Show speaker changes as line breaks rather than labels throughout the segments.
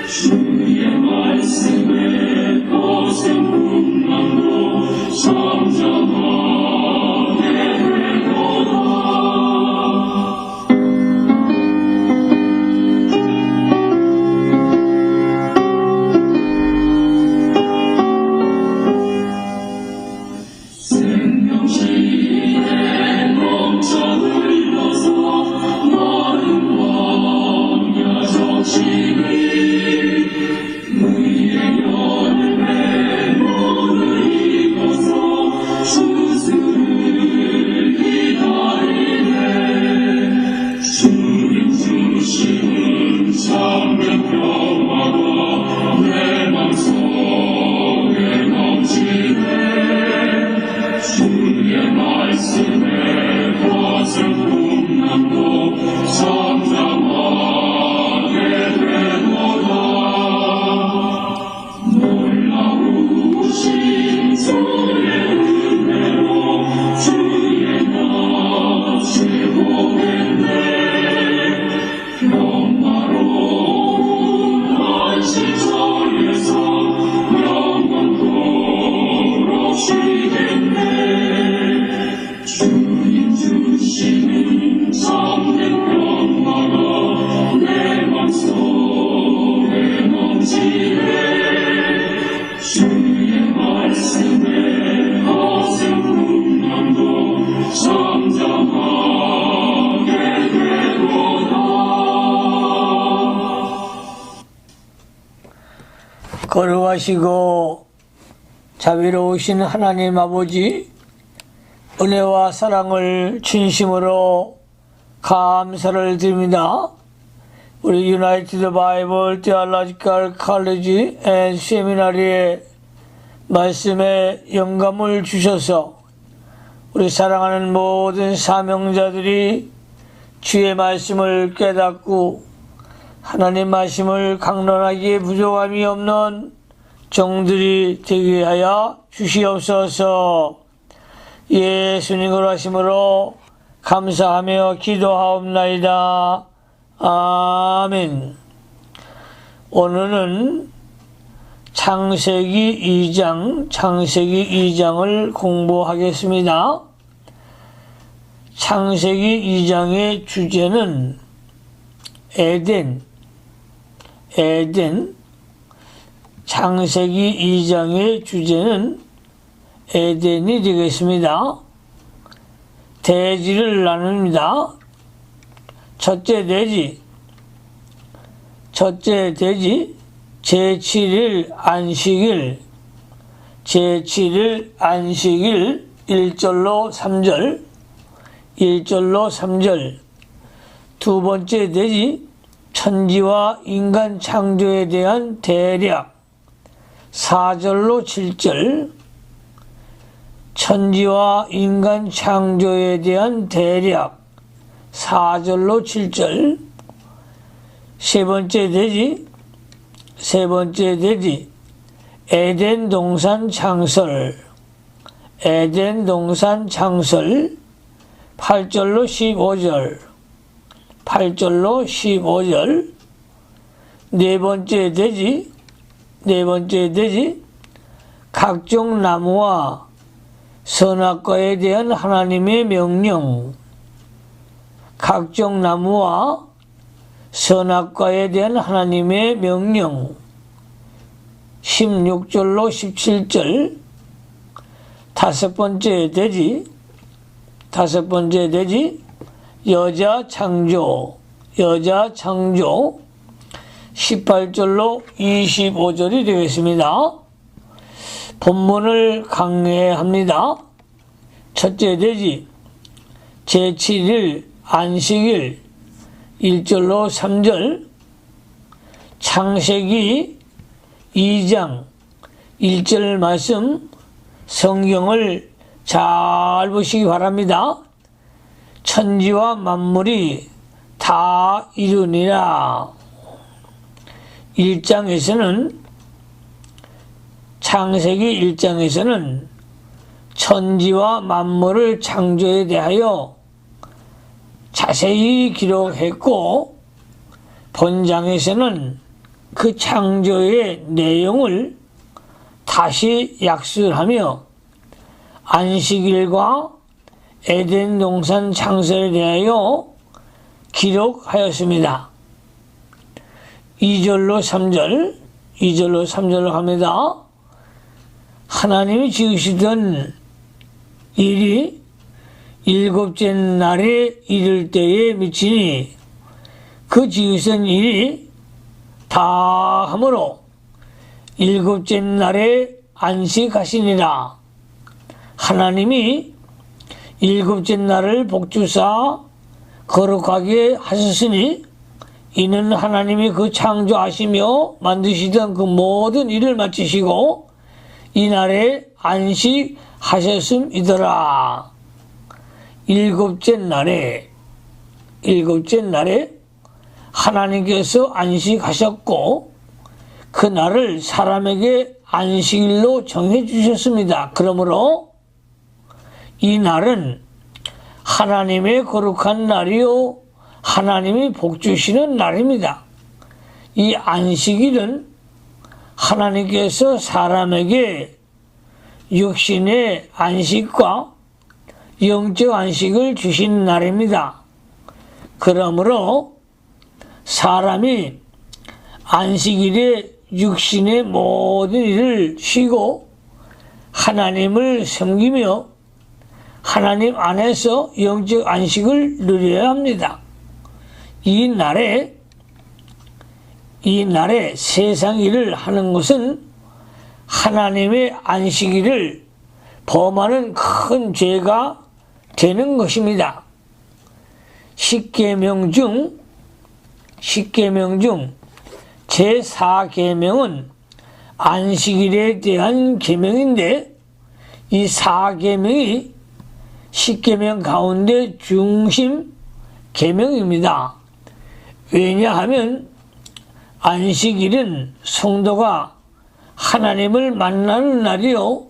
주의 말씀에 거센 풍랑도 잠잠하게 되도다. 생명시에 넘쳐 흘러서 마른 광야 적시니 의의 열매 물을 익어서 추수를 기다리네. 주님 주시는 참된 평화가 내 맘속에 넘치네. 주의 말씀에 거센 풍랑도 잠잠하게 되도다. 놀라우신 주의 은혜로 주의 낯을 보겠네. 평화로운 안식처에서 영원토록 쉬겠네. 주님 주시는 참된 평화가 내 맘속에 넘치네. 주의 말씀에 거센 풍랑도 잠잠하게 되도다.
거룩하시고 자비로우신 하나님 아버지, 은혜와 사랑을 진심으로 감사를 드립니다. 우리 유나이티드 바이블 테올로지컬 컬리지 앤 세미나리의 말씀에 영감을 주셔서 우리 사랑하는 모든 사명자들이 주의 말씀을 깨닫고 하나님 말씀을 강론하기에 부족함이 없는 종들이 되게 하여 주시옵소서. 예수님으로 하심으로 감사하며 기도하옵나이다. 아멘. 오늘은 창세기 2장을 공부하겠습니다. 창세기 2장의 주제는 에덴. 창세기 2장의 주제는 에덴이 되겠습니다. 대지를 나눕니다. 첫째 대지, 제7일 안식일, 1절로 3절. 두 번째 대지, 천지와 인간 창조에 대한 대략, 4절로 7절. 천지와 인간 창조에 대한 대략, 4절로 7절. 세 번째 대지, 에덴 동산 창설, 8절로 15절. 네 번째 대지, 각종 나무와 선악과에 대한 하나님의 명령, 16절로 17절. 다섯 번째 대지, 여자 창조, 18절로 25절이 되겠습니다. 본문을 강해합니다. 첫째 대지, 제7일 안식일, 1절로 3절. 창세기 2장 1절 말씀 성경을 잘 보시기 바랍니다. 천지와 만물이 다 이루니라. 1장에서는 천지와 만물을 창조에 대하여 자세히 기록했고, 본장에서는 그 창조의 내용을 다시 약술하며 안식일과 에덴 동산 창설에 대하여 기록하였습니다. 2절로 3절로 갑니다. 하나님이 지으시던 일이 일곱째 날에 이를 때에 미치니 그 지으신 일이 다 하므로 일곱째 날에 안식하시니라. 하나님이 일곱째 날을 복주사 거룩하게 하셨으니 이는 하나님이 그 창조하시며 만드시던 그 모든 일을 마치시고 이 날에 안식하셨음이더라. 일곱째 날에 하나님께서 안식하셨고 그 날을 사람에게 안식일로 정해 주셨습니다. 그러므로 이 날은 하나님의 거룩한 날이요 하나님이 복주시는 날입니다. 이 안식일은 하나님께서 사람에게 육신의 안식과 영적 안식을 주신 날입니다. 그러므로 사람이 안식일에 육신의 모든 일을 쉬고 하나님을 섬기며 하나님 안에서 영적 안식을 누려야 합니다. 이 날에 세상 일을 하는 것은 하나님의 안식일을 범하는 큰 죄가 되는 것입니다. 십계명 중 제4계명은 안식일에 대한 계명인데 이 4계명이 십계명 가운데 중심 계명입니다. 왜냐하면 안식일은 성도가 하나님을 만나는 날이요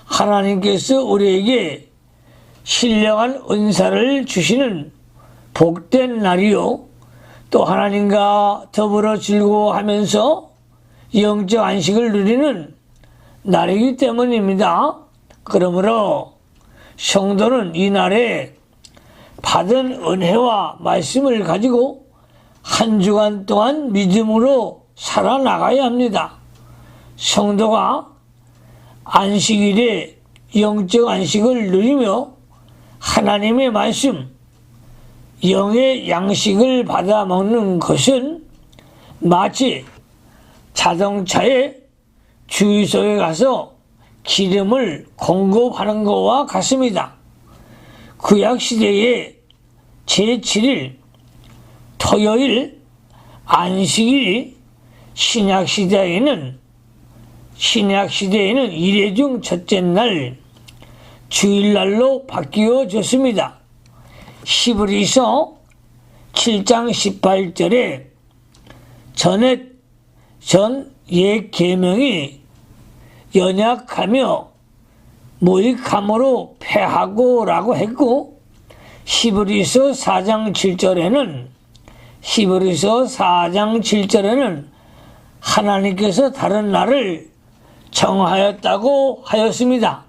하나님께서 우리에게 신령한 은사를 주시는 복된 날이요 또 하나님과 더불어 즐거워하면서 영적 안식을 누리는 날이기 때문입니다. 그러므로 성도는 이 날에 받은 은혜와 말씀을 가지고 한 주간 동안 믿음으로 살아나가야 합니다. 성도가 안식일에 영적 안식을 누리며 하나님의 말씀, 영의 양식을 받아 먹는 것은 마치 자동차의 주유소에 가서 기름을 공급하는 것과 같습니다. 구약시대의 제7일 토요일 안식일이 신약시대에는 이레 중 첫째 날 주일날로 바뀌어졌습니다. 히브리서 7장 18절에 전 옛 계명이 연약하며 무익함으로 패하고 라고 했고 히브리서 4장 7절에는 하나님께서 다른 날을 정하였다고 하였습니다.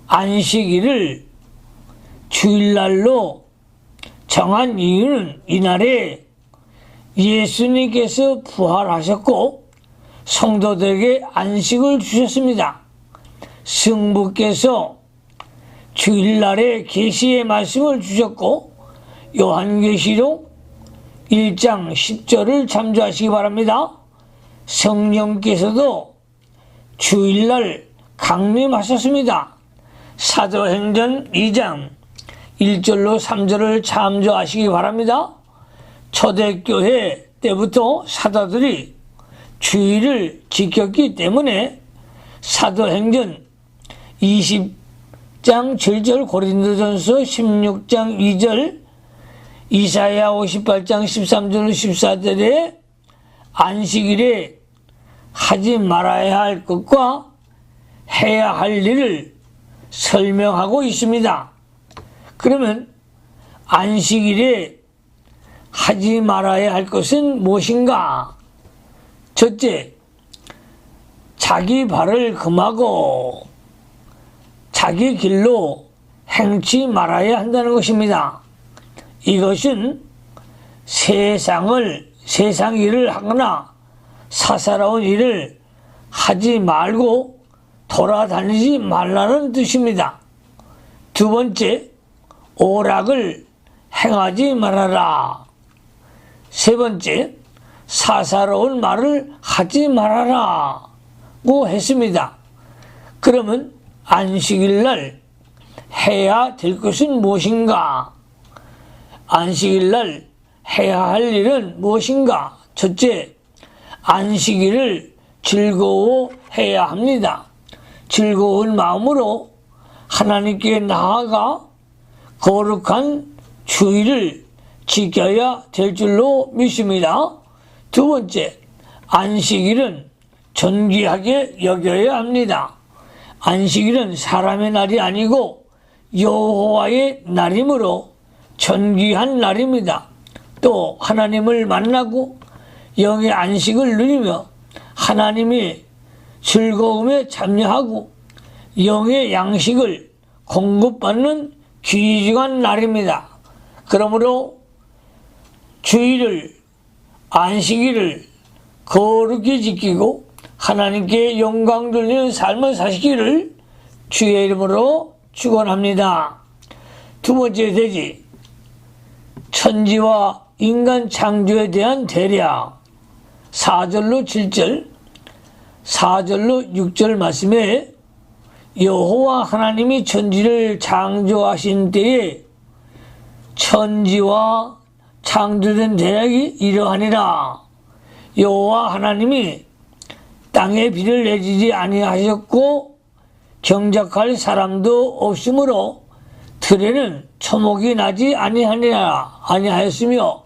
안식일을 주일날로 정한 이유는 이날에 예수님께서 부활하셨고 성도들에게 안식을 주셨습니다. 성부께서 주일날에 계시의 말씀을 주셨고 요한계시록 1장 10절을 참조하시기 바랍니다. 성령께서도 주일날 강림하셨습니다. 사도행전 2장 1절로 3절을 참조하시기 바랍니다. 초대교회 때부터 사도들이 주일을 지켰기 때문에 사도행전 20장 7절, 고린도전서 16장 2절, 이사야 58장 13절 14절에 안식일에 하지 말아야 할 것과 해야 할 일을 설명하고 있습니다. 그러면 안식일에 하지 말아야 할 것은 무엇인가? 첫째, 자기 발을 금하고 자기 길로 행치 말아야 한다는 것입니다. 이것은 세상 일을 하거나 사사로운 일을 하지 말고 돌아다니지 말라는 뜻입니다. 두 번째, 오락을 행하지 말아라. 세 번째, 사사로운 말을 하지 말아라고 했습니다. 그러면 안식일 날 해야 될 것은 무엇인가? 안식일 날 해야 할 일은 무엇인가? 첫째, 안식일을 즐거워해야 합니다. 즐거운 마음으로 하나님께 나아가 거룩한 주일을 지켜야 될 줄로 믿습니다. 두 번째, 안식일은 존귀하게 여겨야 합니다. 안식일은 사람의 날이 아니고 여호와의 날이므로 존귀한 날입니다. 또 하나님을 만나고 영의 안식을 누리며 하나님의 즐거움에 참여하고 영의 양식을 공급받는 귀중한 날입니다. 그러므로 주일을, 안식일을 거룩히 지키고 하나님께 영광 돌리는 삶을 사시기를 주의 이름으로 축원합니다. 두 번째 대지, 천지와 인간 창조에 대한 대략 4절로 7절, 4절로 6절 말씀에 여호와 하나님이 천지를 창조하신 때에 천지와 창조된 대략이 이러하니라. 여호와 하나님이 땅에 비를 내리지 아니하셨고 경작할 사람도 없으므로 들에는 초목이 나지 아니하였으며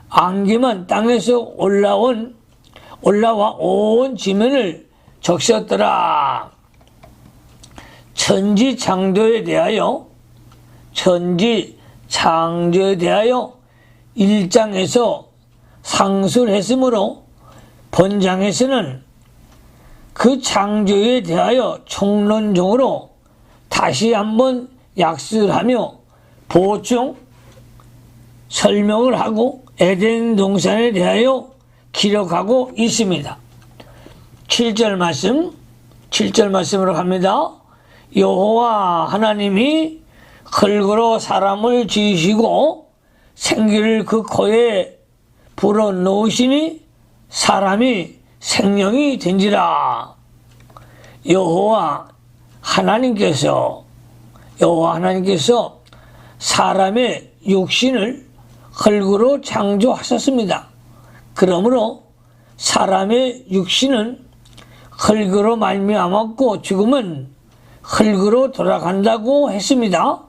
안개만 땅에서 올라와 온 지면을 적셨더라. 천지 창조에 대하여 1장에서 상수를 했으므로 본장에서는 그 창조에 대하여 총론적으로 다시 한번 약술하며 보충 설명을 하고 에덴 동산에 대하여 기록하고 있습니다. 7절 말씀으로 갑니다. 여호와 하나님이 흙으로 사람을 지으시고 생기를 그 코에 불어넣으시니 사람이 생명이 된지라. 여호와 하나님께서 사람의 육신을 흙으로 창조하셨습니다. 그러므로 사람의 육신은 흙으로 말미암았고 죽음은 흙으로 돌아간다고 했습니다.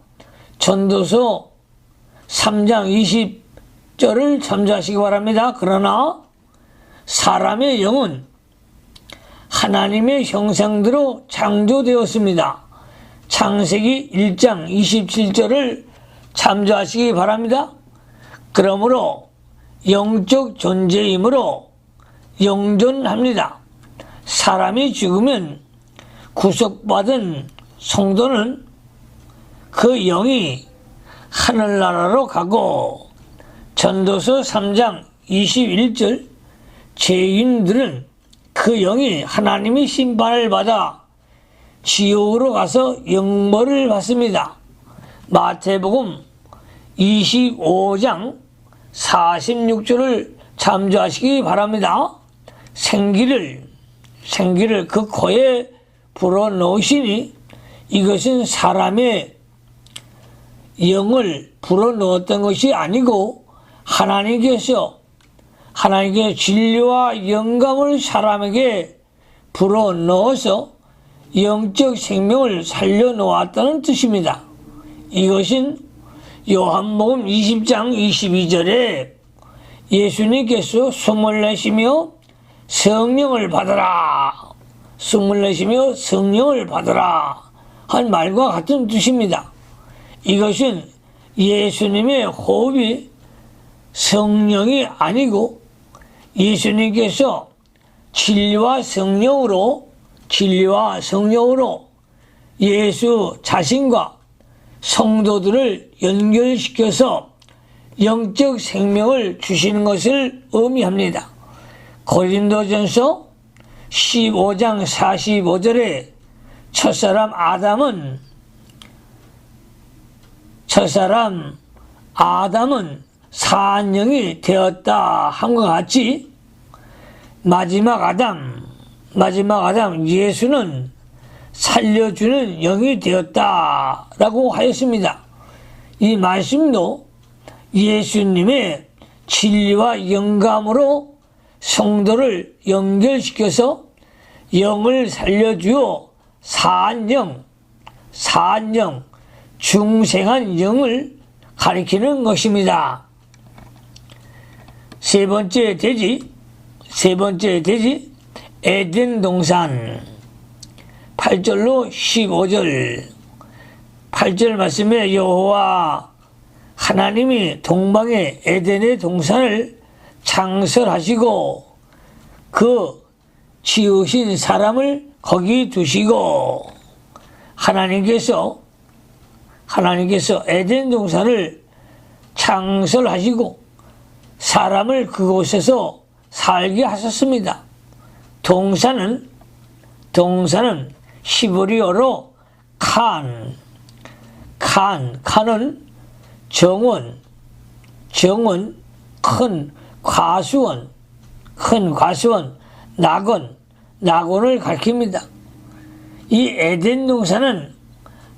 전도서 3장 20절을 참조하시기 바랍니다. 그러나 사람의 영은 하나님의 형상대로 창조되었습니다. 창세기 1장 27절을 참조하시기 바랍니다. 그러므로 영적 존재이므로 영존합니다. 사람이 죽으면 구속받은 성도는 그 영이 하늘나라로 가고 전도서 3장 21절 죄인들은 그 영이 하나님의 심판을 받아 지옥으로 가서 영벌을 받습니다. 마태복음 25장 46절을 참조하시기 바랍니다. 생기를 그 코에 불어넣으시니 이것은 사람의 영을 불어넣었던 것이 아니고 하나님께서 진리와 영감을 사람에게 불어넣어서 영적 생명을 살려놓았다는 뜻입니다. 이것은 요한복음 20장 22절에 예수님께서 숨을 내쉬며 성령을 받으라 한 말과 같은 뜻입니다. 이것은 예수님의 호흡이 성령이 아니고 예수님께서 진리와 성령으로 예수 자신과 성도들을 연결시켜서 영적 생명을 주시는 것을 의미합니다. 고린도전서 15장 45절에 첫사람 아담은 사한 영이 되었다 함과 같이 마지막 아담 예수는 살려주는 영이 되었다라고 하였습니다. 이 말씀도 예수님의 진리와 영감으로 성도를 연결시켜서 영을 살려주어 사한 영, 중생한 영을 가리키는 것입니다. 세 번째 대지 에덴 동산 8절로 15절 8절 말씀에 여호와 하나님이 동방의 에덴의 동산을 창설하시고 그 지으신 사람을 거기 두시고 하나님께서 에덴 동산을 창설하시고 사람을 그곳에서 살게 하셨습니다. 동산은 히브리어로 칸은 정원, 큰 과수원, 낙원을 가리킵니다. 이 에덴 동산은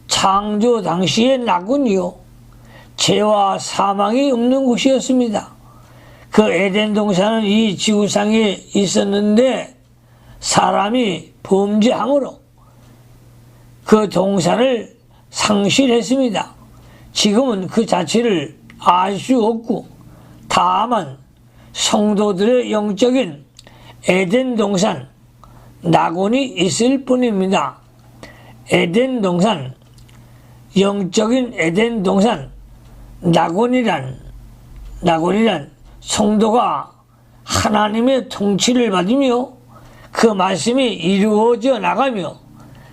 창조 당시의 낙원이요 죄와 사망이 없는 곳이었습니다. 그 에덴 동산은 이 지구상에 있었는데 사람이 범죄함으로 그 동산을 상실했습니다. 지금은 그 자체를 알 수 없고 다만 성도들의 영적인 에덴 동산 낙원이 있을 뿐입니다. 에덴 동산, 영적인 에덴 동산 낙원이란 성도가 하나님의 통치를 받으며 그 말씀이 이루어져 나가며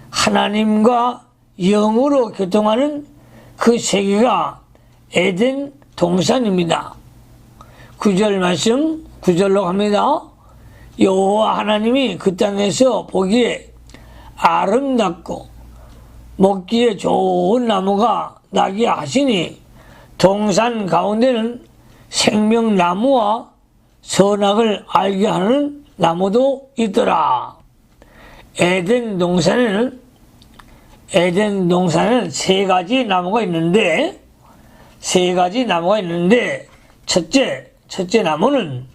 하나님과 영으로 교통하는 그 세계가 에덴 동산입니다. 9절 말씀 9절로 갑니다. 여호와 하나님이 그 땅에서 보기에 아름답고 먹기에 좋은 나무가 나게 하시니 동산 가운데는 생명나무와 선악을 알게 하는 나무도 있더라. 에덴 동산에는 세 가지 나무가 있는데 첫째 나무는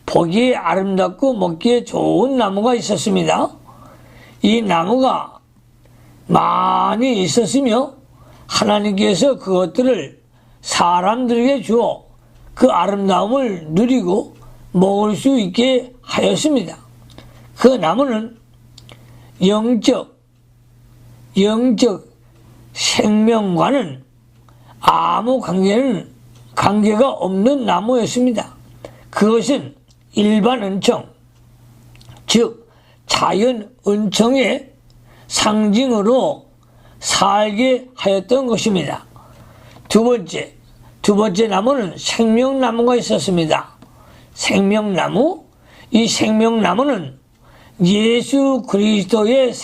보기에 아름답고 먹기에 좋은 나무가 있었습니다. 이 나무가 많이 있었으며 하나님께서 그것들을 사람들에게 주어 그 아름다움을 누리고 먹을 수 있게 하였습니다. 그 나무는 영적 생명과는 아무 관계가 없는 나무였습니다. 그것은 일반 은총, 즉 자연 은총의 상징으로 살게 하였던 것입니다. 두 번째 나무는 생명나무가 있었습니다. 이 생명나무는 예수 그리스도의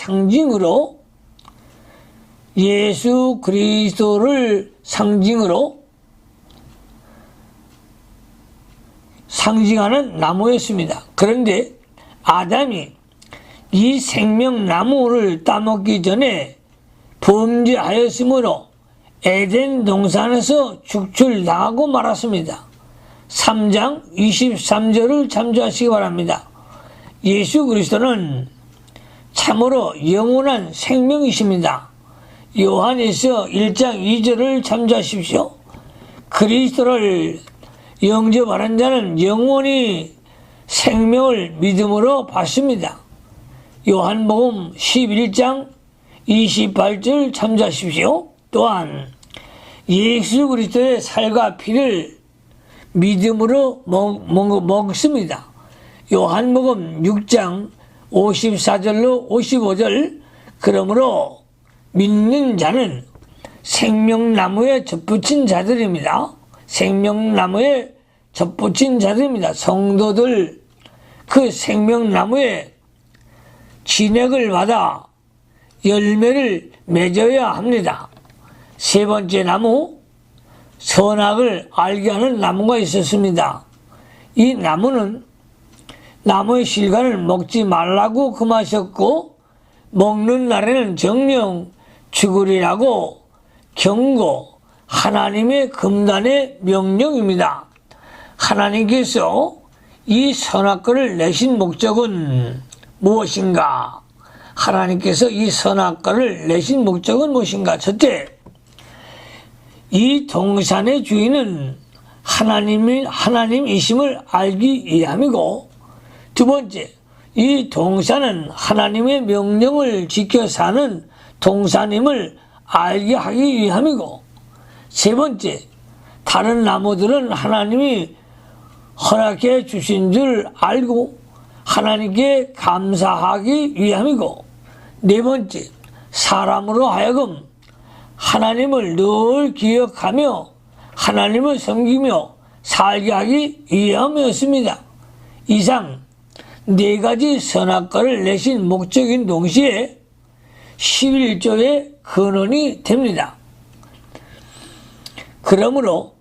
그리스도를 상징하는 나무였습니다. 그런데 아담이 이 생명나무를 따먹기 전에 범죄하였으므로 에덴 동산에서 축출당하고 말았습니다. 3장 23절을 참조하시기 바랍니다. 예수 그리스도는 참으로 영원한 생명이십니다. 요한에서 1장 2절을 참조하십시오. 그리스도를 영접하는 자는 영원히 생명을 믿음으로 받습니다. 요한복음 11장 28절 참조하십시오. 또한 예수 그리스도의 살과 피를 믿음으로 먹습니다. 요한복음 6장 54절로 55절 그러므로 믿는 자는 생명나무에 젖붙인 자들입니다. 생명나무에 젖붙인 자들입니다. 성도들 그 생명나무에 진액을 받아 열매를 맺어야 합니다. 세 번째 나무, 선악을 알게 하는 나무가 있었습니다. 이 나무는 나무의 실과를 먹지 말라고 금하셨고 먹는 날에는 정령 죽으리라고 경고, 하나님의 금단의 명령입니다. 하나님께서 이 선악과를 내신 목적은 무엇인가? 하나님께서 이 선악과를 내신 목적은 무엇인가? 첫째, 이 동산의 주인은 하나님이심을 알기 위함이고, 두 번째, 이 동산은 하나님의 명령을 지켜 사는 동산임을 알게 하기 위함이고, 세 번째, 다른 나무들은 하나님이 허락해 주신 줄 알고 하나님께 감사하기 위함이고, 네 번째, 사람으로 하여금 하나님을 늘 기억하며 하나님을 섬기며 살게 하기 위함이었습니다. 이상 네 가지 선악과를 내신 목적인 동시에 11조의 근원이 됩니다. 그러므로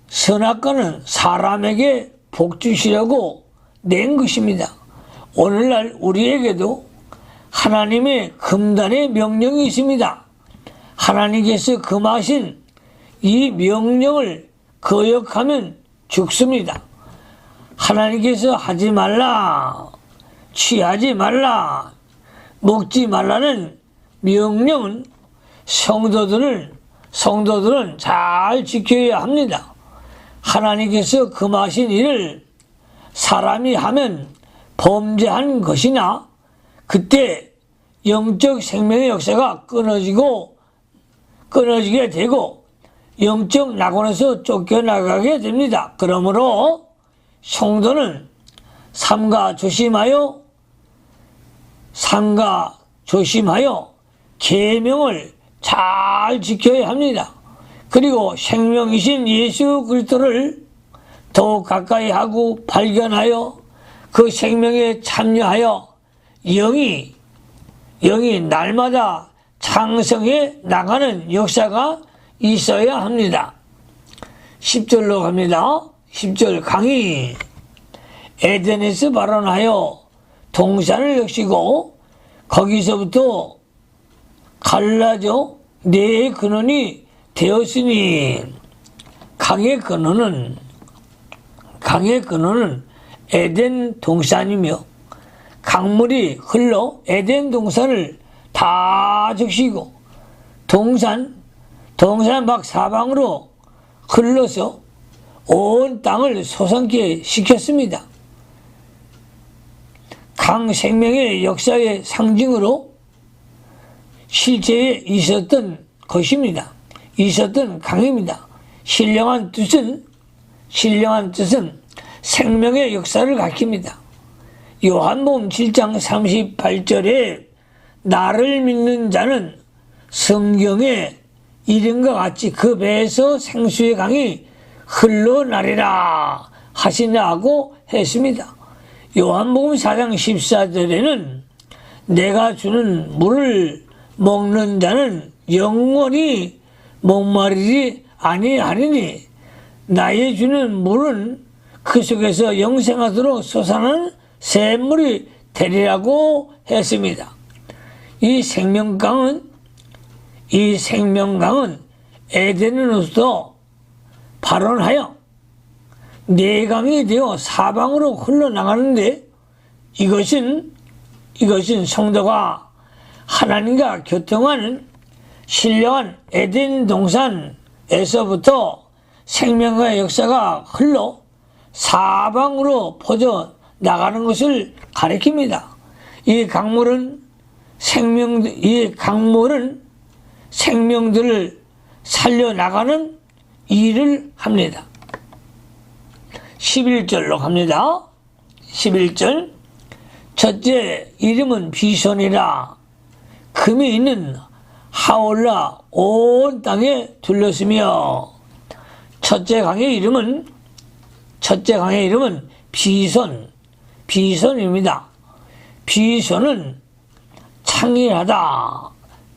선악과는 사람에게 복 주시려고 낸 것입니다. 오늘날 우리에게도 하나님의 금단의 명령이 있습니다. 하나님께서 금하신 이 명령을 거역하면 죽습니다. 하나님께서 하지 말라, 취하지 말라, 먹지 말라는 명령은 성도들은 잘 지켜야 합니다. 하나님께서 금하신 일을 사람이 하면 범죄한 것이나 그때 영적 생명의 역사가 끊어지게 되고 영적 낙원에서 쫓겨나가게 됩니다. 그러므로 성도는 삼가 조심하여 계명을 잘 지켜야 합니다. 그리고 생명이신 예수 그리스도를 더욱 가까이 하고 발견하여 그 생명에 참여하여 영이 날마다 창성해 나가는 역사가 있어야 합니다. 10절로 갑니다. 10절 강이 에덴에서 발원하여 동산을 역시고 거기서부터 갈라져 네 근원이 되었으니 강의 근원은 에덴 동산이며 강물이 흘러 에덴 동산을 다 적시고 동산 막 사방으로 흘러서 온 땅을 솟아나게 시켰습니다. 강 생명의 역사의 상징으로 실제에 있었던 것입니다. 있었던 강입니다. 신령한 뜻은 생명의 역사를 가리킵니다. 요한복음 7장 38절에 나를 믿는 자는 성경에 이름과 같이 그 배에서 생수의 강이 흘러나리라 하시냐고 했습니다. 요한복음 4장 14절에는 내가 주는 물을 먹는 자는 영원히 목마르지 아니하리니 나의 주는 물은 그 속에서 영생하도록 솟아나는 샘물이 되리라고 했습니다. 이 생명강은 에덴으로부터 발원하여 네 강이 되어 사방으로 흘러나가는데 이것은 성도가 하나님과 교통하는 신령한 에덴 동산에서부터 생명의 역사가 흘러 사방으로 퍼져 나가는 것을 가리킵니다. 이 강물은 생명들을 살려나가는 일을 합니다. 11절로 갑니다. 11절 첫째 이름은 비손이라 금이 있는 하올라 온 땅에 둘렀으며 첫째 강의 이름은 비손입니다. 비손은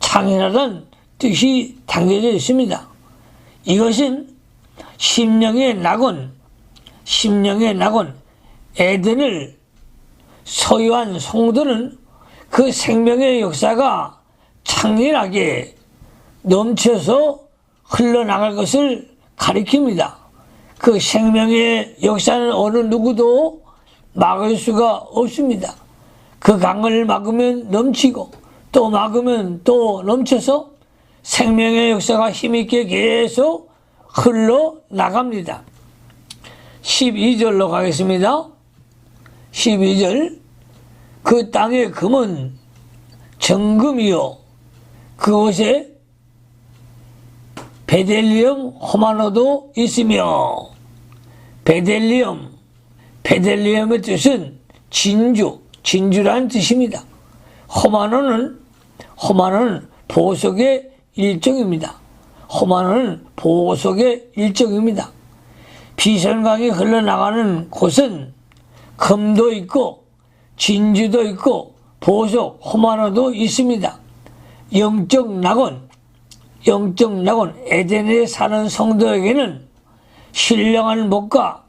창일하다는 뜻이 담겨져 있습니다. 이것은 심령의 낙원 에덴을 소유한 성도는 그 생명의 역사가 창일하게 넘쳐서 흘러나갈 것을 가리킵니다. 그 생명의 역사는 어느 누구도 막을 수가 없습니다. 그 강을 막으면 넘치고 또 막으면 또 넘쳐서 생명의 역사가 힘있게 계속 흘러나갑니다. 12절로 가겠습니다. 12절 그 땅의 금은 정금이요 그곳에 베델리엄 호마노도 있으며 베델리엄의 뜻은 진주라는 뜻입니다. 호마노는 보석의 일종입니다. 비선강이 흘러나가는 곳은 금도 있고 진주도 있고 보석, 호마노도 있습니다. 영적 낙원 에덴에 사는 성도에게는 신령한 복과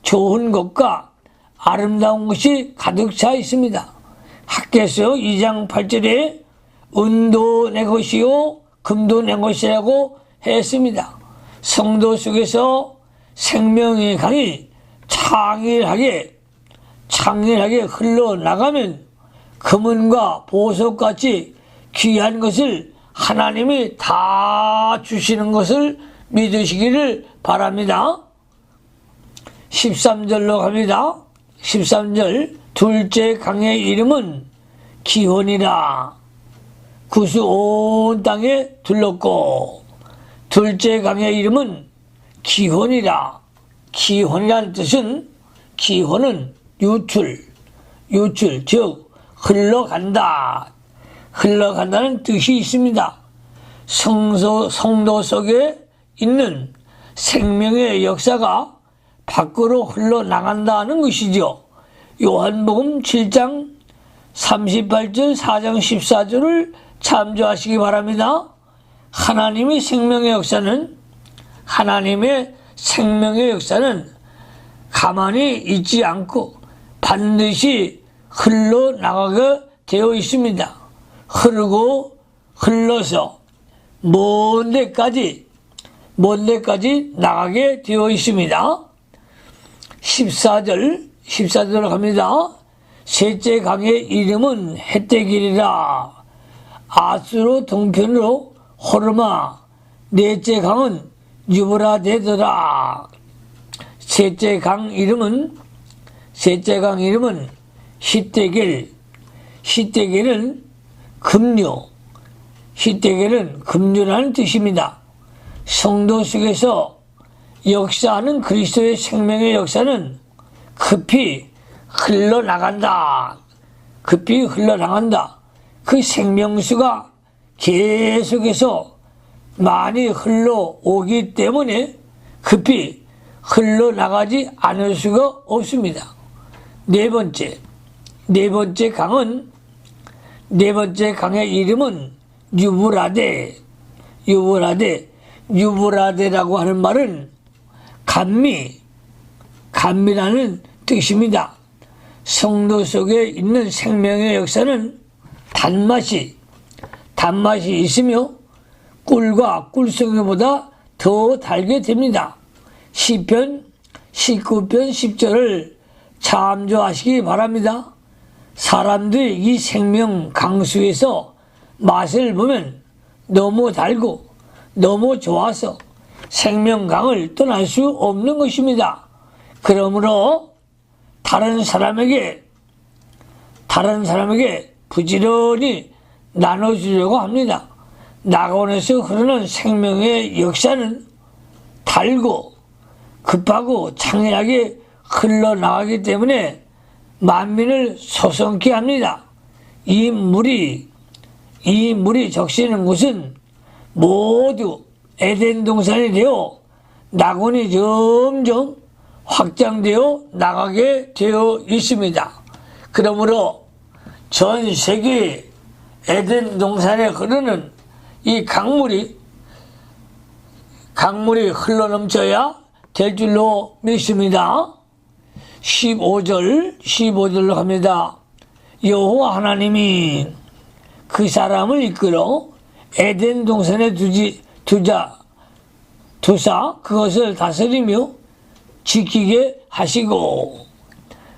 좋은 것과 아름다운 것이 가득 차 있습니다. 학개서 2장 8절에 은도 내 것이요 금도 내 것이라고 했습니다. 성도 속에서 생명의 강이 창일하게 흘러나가면 금은과 보석같이 귀한 것을 하나님이 다 주시는 것을 믿으시기를 바랍니다. 13절로 갑니다. 13절 둘째 강의 이름은 기혼이라 구수 온 땅에 둘렀고 둘째 강의 이름은 기혼이라 기혼이라는 뜻은 기혼은 유출 즉 흘러간다는 뜻이 있습니다. 성도 속에 있는 생명의 역사가 밖으로 흘러나간다는 것이죠. 요한복음 7장 38절 4장 14절을 참조하시기 바랍니다. 하나님의 생명의 역사는 가만히 있지 않고 반드시 흘러나가게 되어 있습니다. 흘러서 먼 데까지 나가게 되어 있습니다. 14절로 갑니다. 셋째 강의 이름은 헷대길이라 아수로 동편으로 호르마 넷째 강은 유브라데더라. 셋째 강 이름은 히데길은 급류라는 뜻입니다. 성도 속에서 역사하는 그리스도의 생명의 역사는 급히 흘러나간다. 그 생명수가 계속해서 많이 흘러오기 때문에 급히 흘러나가지 않을 수가 없습니다. 네 번째 강의 이름은 유브라데라고 하는 말은 감미라는 뜻입니다. 성도 속에 있는 생명의 역사는 단맛이 있으며 꿀과 꿀송이보다 더 달게 됩니다. 시편 19편 10절을 참조하시기 바랍니다. 사람들이 이 생명 강수에서 맛을 보면 너무 달고 너무 좋아서 생명강을 떠날 수 없는 것입니다. 그러므로 다른 사람에게 부지런히 나눠주려고 합니다. 낙원에서 흐르는 생명의 역사는 달고 급하고 창일하게 흘러나가기 때문에 만민을 소성케 합니다. 이 물이 적시는 곳은 모두 에덴 동산이 되어 낙원이 점점 확장되어 나가게 되어 있습니다. 그러므로 전 세계 에덴 동산에 흐르는 이 강물이 흘러넘쳐야 될 줄로 믿습니다. 15절로 갑니다. 여호와 하나님이 그 사람을 이끌어 에덴 동산에 두사 그것을 다스리며 지키게 하시고,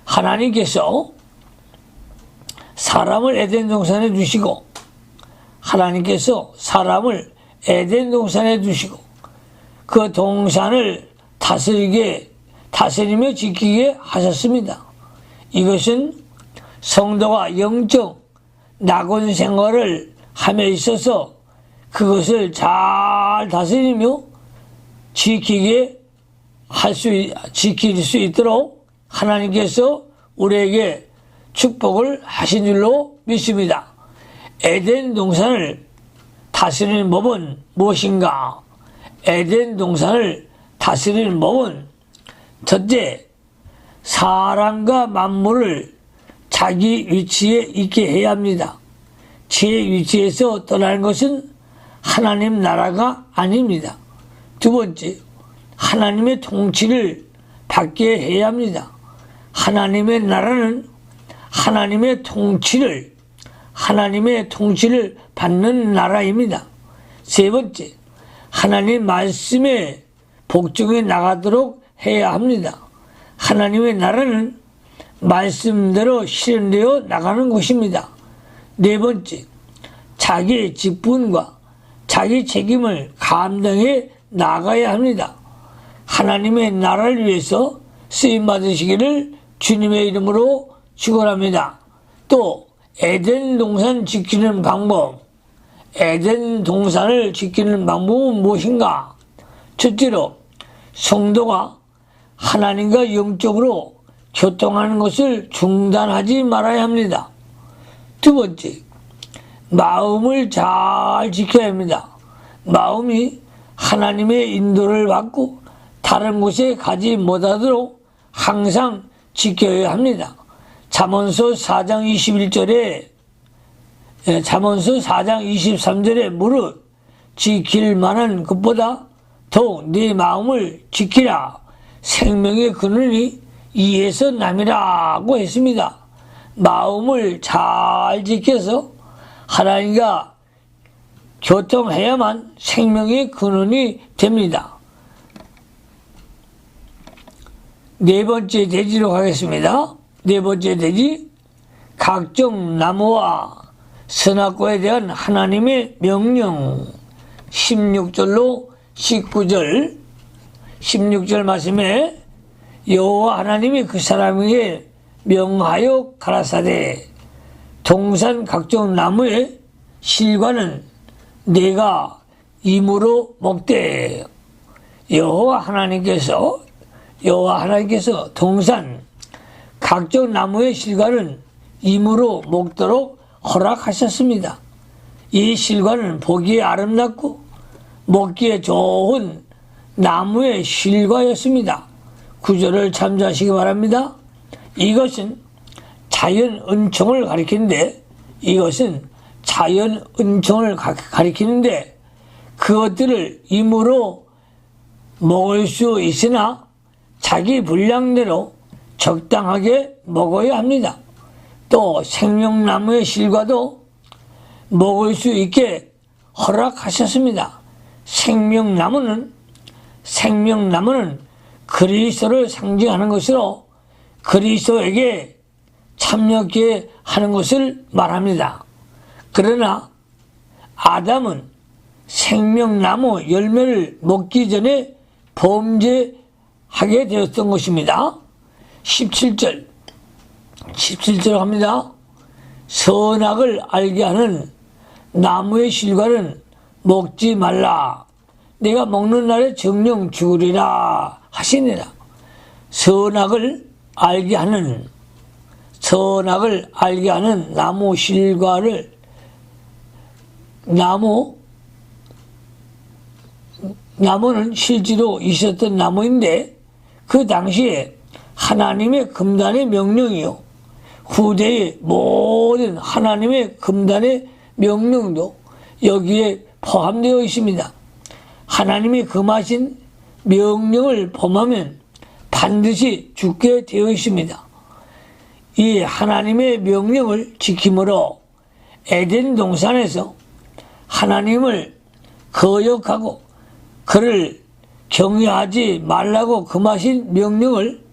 하나님께서 사람을 에덴 동산에 두시고 그 동산을 다스리며 지키게 하셨습니다. 이것은 성도가 영적 낙원 생활을 함에 있어서 그것을 잘 다스리며 지킬 수 있도록 하나님께서 우리에게 축복을 하신 줄로 믿습니다. 에덴 동산을 다스리는 법은 무엇인가? 에덴 동산을 다스리는 법은 첫째, 사람과 만물을 자기 위치에 있게 해야 합니다. 제 위치에서 떠나는 것은 하나님 나라가 아닙니다. 두 번째, 하나님의 통치를 받게 해야 합니다. 하나님의 나라는 하나님의 통치를 받는 나라입니다. 세 번째, 하나님 말씀에 복종해 나가도록 해야 합니다. 하나님의 나라는 말씀대로 실현되어 나가는 것입니다. 네 번째, 자기 직분과 자기 책임을 감당해 나가야 합니다. 하나님의 나라를 위해서 쓰임받으시기를 주님의 이름으로 축원합니다. 또 에덴 동산을 지키는 방법은 무엇인가? 첫째로, 성도가 하나님과 영적으로 교통하는 것을 중단하지 말아야 합니다. 두 번째, 마음을 잘 지켜야 합니다. 마음이 하나님의 인도를 받고 다른 곳에 가지 못하도록 항상 지켜야 합니다. 잠언서 4장 23절에 무릇 지킬 만한 것보다 더욱 네 마음을 지키라. 생명의 근원이 이에서 남이라고 했습니다. 마음을 잘 지켜서 하나님과 교통해야만 생명의 근원이 됩니다. 네 번째 대지로 가겠습니다. 네 번째 대지, 각종 나무와 선악과에 대한 하나님의 명령. 16절로 16절 말씀에 여호와 하나님이 그 사람에게 명하여 가라사대, 동산 각종 나무의 실과는 내가 임으로 먹되. 여호와 하나님께서 동산 각종 나무의 실과는 임으로 먹도록 허락하셨습니다. 이 실과는 보기에 아름답고 먹기에 좋은 나무의 실과였습니다. 구절을 참조하시기 바랍니다. 이것은 자연 은총을 가리키는데 그것들을 임으로 먹을 수 있으나 자기 분량대로 적당하게 먹어야 합니다. 또 생명나무의 실과도 먹을 수 있게 허락하셨습니다. 생명나무는 그리스도를 상징하는 것으로 그리스도에게 참여하게 하는 것을 말합니다. 그러나 아담은 생명나무 열매를 먹기 전에 범죄하게 되었던 것입니다. 17절 합니다. 선악을 알게 하는 나무의 실과는 먹지 말라. 내가 먹는 날에 정령 죽으리라 하시니라. 선악을 알게 하는 선악을 알게 하는 나무 실과를 나무는 실제로 있었던 나무인데 그 당시에 하나님의 금단의 명령이요 후대의 모든 하나님의 금단의 명령도 여기에 포함되어 있습니다. 하나님이 금하신 명령을 범하면 반드시 죽게 되어 있습니다. 이 하나님의 명령을 지킴으로 에덴 동산에서 하나님을 거역하고 그를 경외하지 말라고 금하신 명령을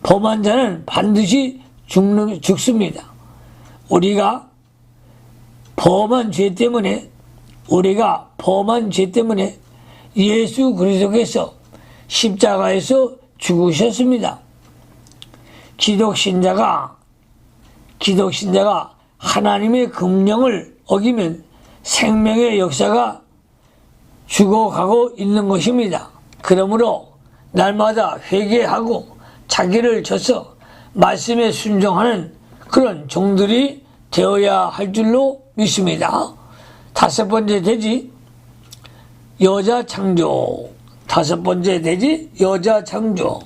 범한 자는 반드시 죽습니다. 우리가 범한 죄 때문에 예수 그리스도께서 십자가에서 죽으셨습니다. 기독신자가 하나님의 금령을 어기면 생명의 역사가 죽어가고 있는 것입니다. 그러므로 날마다 회개하고 자기를 져서 말씀에 순종하는 그런 종들이 되어야 할 줄로 믿습니다. 다섯 번째 돼지 여자 창조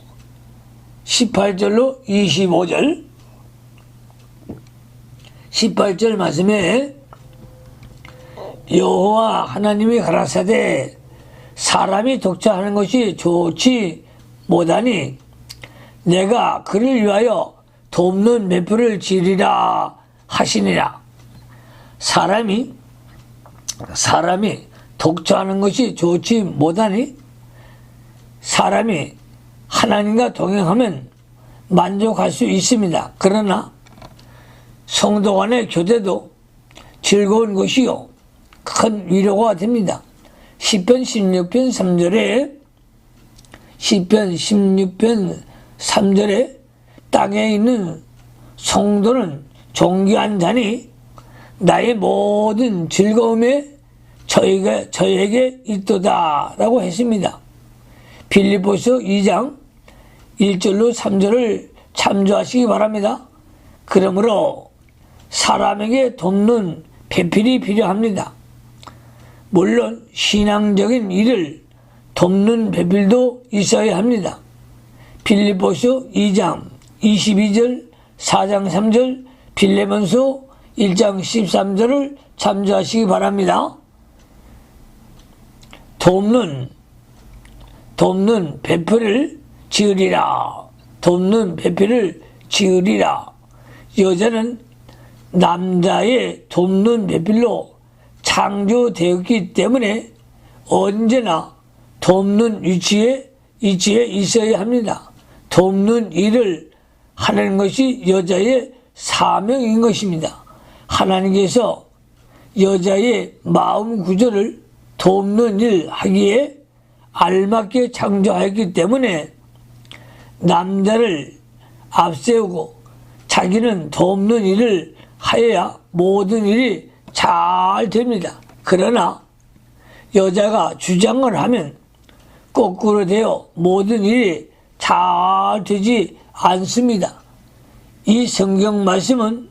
18절로 25절 18절 말씀에 여호와 하나님이 가라사대 사람이 독자하는 것이 좋지 못하니 내가 그를 위하여 돕는 매표를 지으리라 하시니라. 사람이 독자하는 것이 좋지 못하니 사람이 하나님과 동행하면 만족할 수 있습니다. 그러나 성도 간의 교제도 즐거운 것이요 큰 위로가 됩니다. 시편 16편 3절에 땅에 있는 성도는 존귀한 자니 나의 모든 즐거움에 저에게 있도다 라고 했습니다. 빌립보서 2장 1절로 3절을 참조하시기 바랍니다. 그러므로 사람에게 돕는 배필이 필요합니다. 물론 신앙적인 일을 돕는 배필도 있어야 합니다. 빌립보서 2장 22절 4장 3절 빌레몬서 1장 13절을 참조하시기 바랍니다. 돕는 배필을 지으리라. 여자는 남자의 돕는 배필로 창조되었기 때문에 언제나 돕는 위치에 있어야 합니다. 돕는 일을 하는 것이 여자의 사명인 것입니다. 하나님께서 여자의 마음 구조를 돕는 일 하기에 알맞게 창조하였기 때문에 남자를 앞세우고 자기는 돕는 일을 하여야 모든 일이 잘 됩니다. 그러나 여자가 주장을 하면 거꾸로 되어 모든 일이 잘 되지 않습니다. 이 성경 말씀은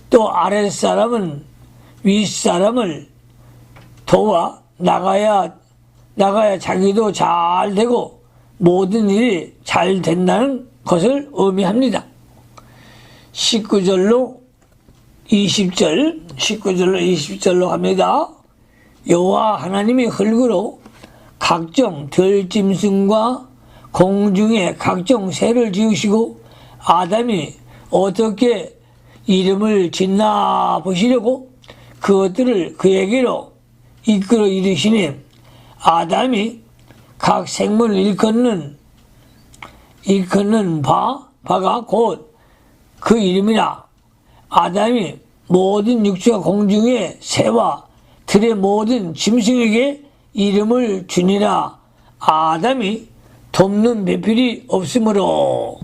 또 아랫사람은 윗사람을 도와 나가야 자기도 잘 되고 모든 일이 잘 된다는 것을 의미합니다. 19절로 20절로 합니다. 여호와 하나님이 흙으로 각종 들짐승과 공중의 각종 새를 지으시고 아담이 어떻게 이름을 짓나 보시려고 그것들을 그에게로 이끌어 이르시니 아담이 각 생물을 일컫는 바가 곧 그 이름이라. 아담이 모든 육체와 공중의 새와 들의 모든 짐승에게 이름을 주니라. 아담이 돕는 배필이 없으므로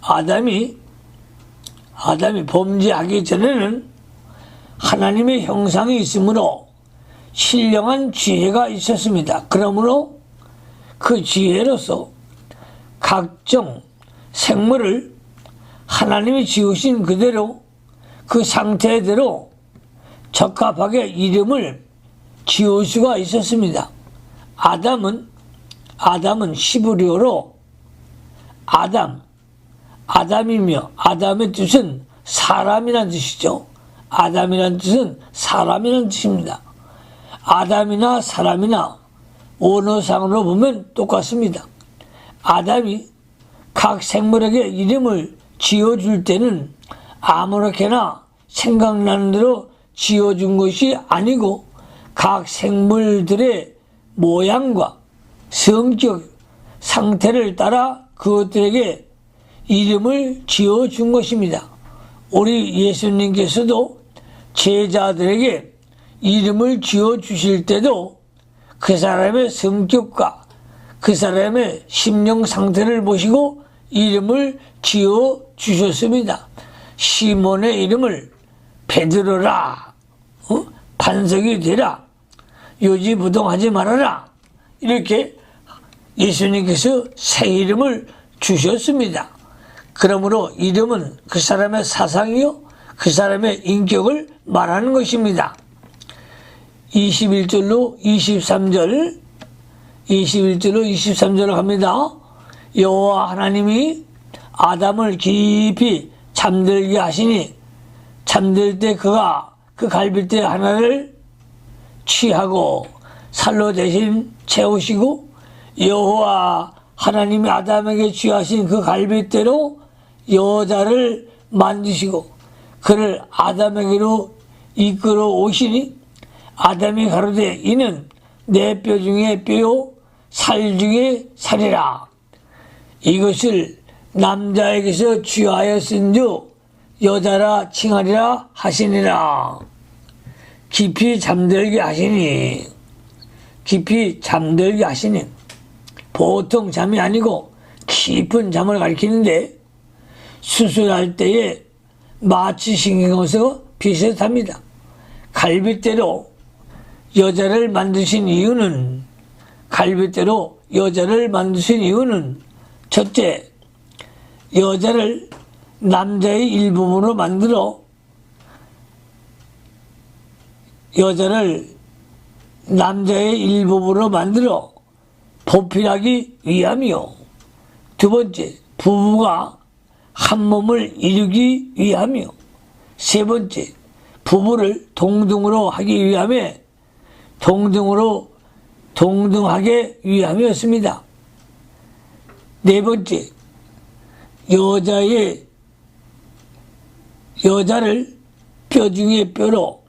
아담이 범죄하기 전에는 하나님의 형상이 있으므로 신령한 지혜가 있었습니다. 그러므로 그 지혜로서 각종 생물을 하나님이 지으신 그대로 그 상태대로 적합하게 이름을 지을 수가 있었습니다. 아담은 히브리어로 아담이며 아담의 뜻은 사람이라는 뜻이죠. 아담이라는 뜻은 사람이라는 뜻입니다. 아담이나 사람이나 언어상으로 보면 똑같습니다. 아담이 각 생물에게 이름을 지어줄 때는 아무렇게나 생각나는 대로 지어준 것이 아니고 각 생물들의 모양과 성격, 상태를 따라 그것들에게 이름을 지어준 것입니다. 우리 예수님께서도 제자들에게 이름을 지어주실 때도 그 사람의 성격과 그 사람의 심령 상태를 보시고 이름을 지어주셨습니다. 시몬의 이름을 베드로라, 반석이 되라, 요지부동하지 말아라, 이렇게 예수님께서 새 이름을 주셨습니다. 그러므로 이름은 그 사람의 사상이요 그 사람의 인격을 말하는 것입니다. 21절로 23절 갑니다. 여호와 하나님이 아담을 깊이 잠들게 하시니 잠들 때 그가 그 갈빗대 하나를 취하고 살로 대신 채우시고 여호와 하나님이 아담에게 취하신 그 갈빗대로 여자를 만드시고 그를 아담에게로 이끌어 오시니 아담이 가로되 이는 내 뼈 중에 뼈요 살 중에 살이라. 이것을 남자에게서 취하여 쓴즉 여자라 칭하리라 하시니라. 깊이 잠들게 하시니 보통 잠이 아니고 깊은 잠을 가리키는데 수술할 때에 마취신경과서 비슷합니다. 갈빗대로 여자를 만드신 이유는 첫째, 여자를 남자의 일부분으로 만들어 보필하기 위함이요. 두 번째, 부부가 한 몸을 이루기 위함이요. 세 번째, 부부를 동등하게 위함이었습니다. 네 번째, 여자를 뼈 중에 뼈로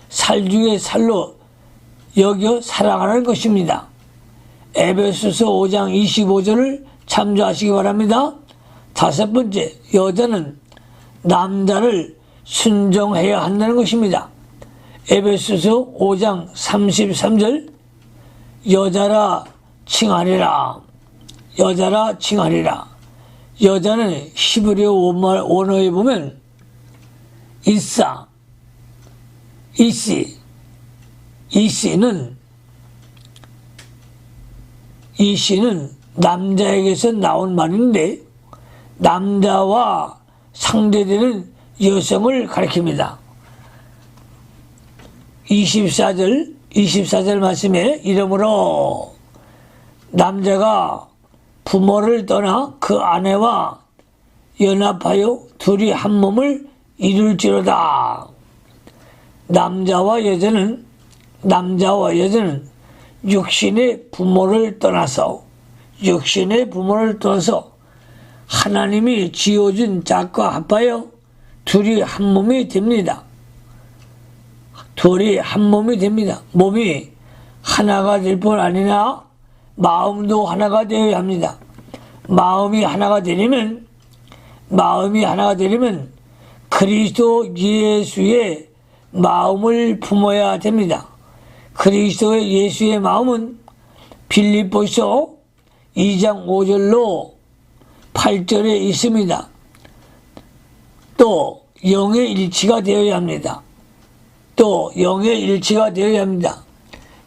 살 중에 살로 여겨 사랑하는 것입니다. 에베소서 5장 25절을 참조하시기 바랍니다. 다섯 번째, 여자는 남자를 순종해야 한다는 것입니다. 에베소서 5장 33절 여자라 칭하리라. 여자는 히브리어 원어에 보면 이씨는 남자에게서 나온 말인데 남자와 상대되는 여성을 가리킵니다. 24절 말씀에 이러므로 남자가 부모를 떠나 그 아내와 연합하여 둘이 한 몸을 이룰지로다. 남자와 여자는 육신의 부모를 떠나서 하나님이 지어준 짝과 합하여 둘이 한 몸이 됩니다. 몸이 하나가 될 뿐 아니라 마음도 하나가 되어야 합니다. 마음이 하나가 되려면 그리스도 예수의 마음을 품어야 됩니다. 그리스도 예수의 마음은 빌립보서 2장 5절로 8절에 있습니다. 또 영의 일치가 되어야 합니다.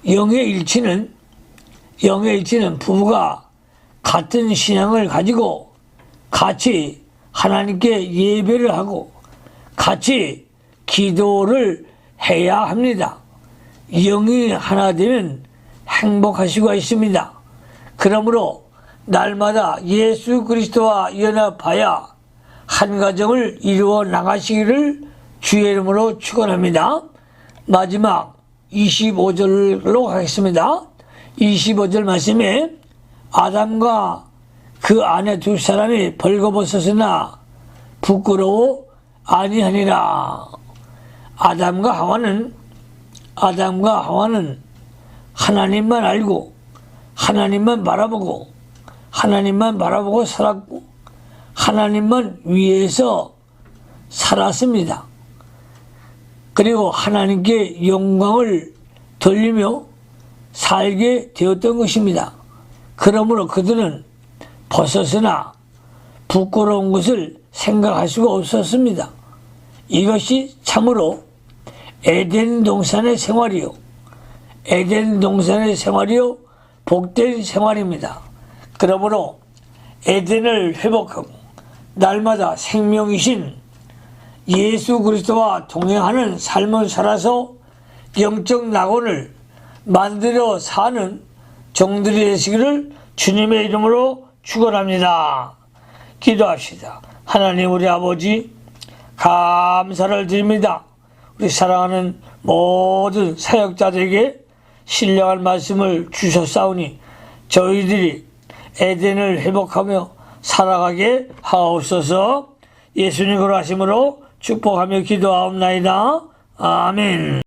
영의 일치는 부부가 같은 신앙을 가지고 같이 하나님께 예배를 하고 같이 기도를 해야 합니다. 영이 하나 되면 행복할 수가 있습니다. 그러므로 날마다 예수 그리스도와 연합하여 한 가정을 이루어 나가시기를 주의 이름으로 축원합니다. 마지막 25절로 가겠습니다. 25절 말씀에 아담과 그 아내 두 사람이 벌거벗었으나 부끄러워 아니하니라. 아담과 하와는 하나님만 알고 하나님만 바라보고 살았고 하나님만 위해서 살았습니다. 그리고 하나님께 영광을 돌리며 살게 되었던 것입니다. 그러므로 그들은 벗었으나 부끄러운 것을 생각할 수가 없었습니다. 이것이 참으로 에덴 동산의 생활이요 복된 생활입니다. 그러므로 에덴을 회복하고 날마다 생명이신 예수 그리스도와 동행하는 삶을 살아서 영적 낙원을 만들어 사는 종들이 되시기를 주님의 이름으로 축원합니다. 기도합시다. 하나님 우리 아버지 감사를 드립니다. 우리 사랑하는 모든 사역자들에게 신령한 말씀을 주셨사오니 저희들이 에덴을 회복하며 살아가게 하옵소서. 예수님 그러하심으로 축복하며 기도하옵나이다. 아멘.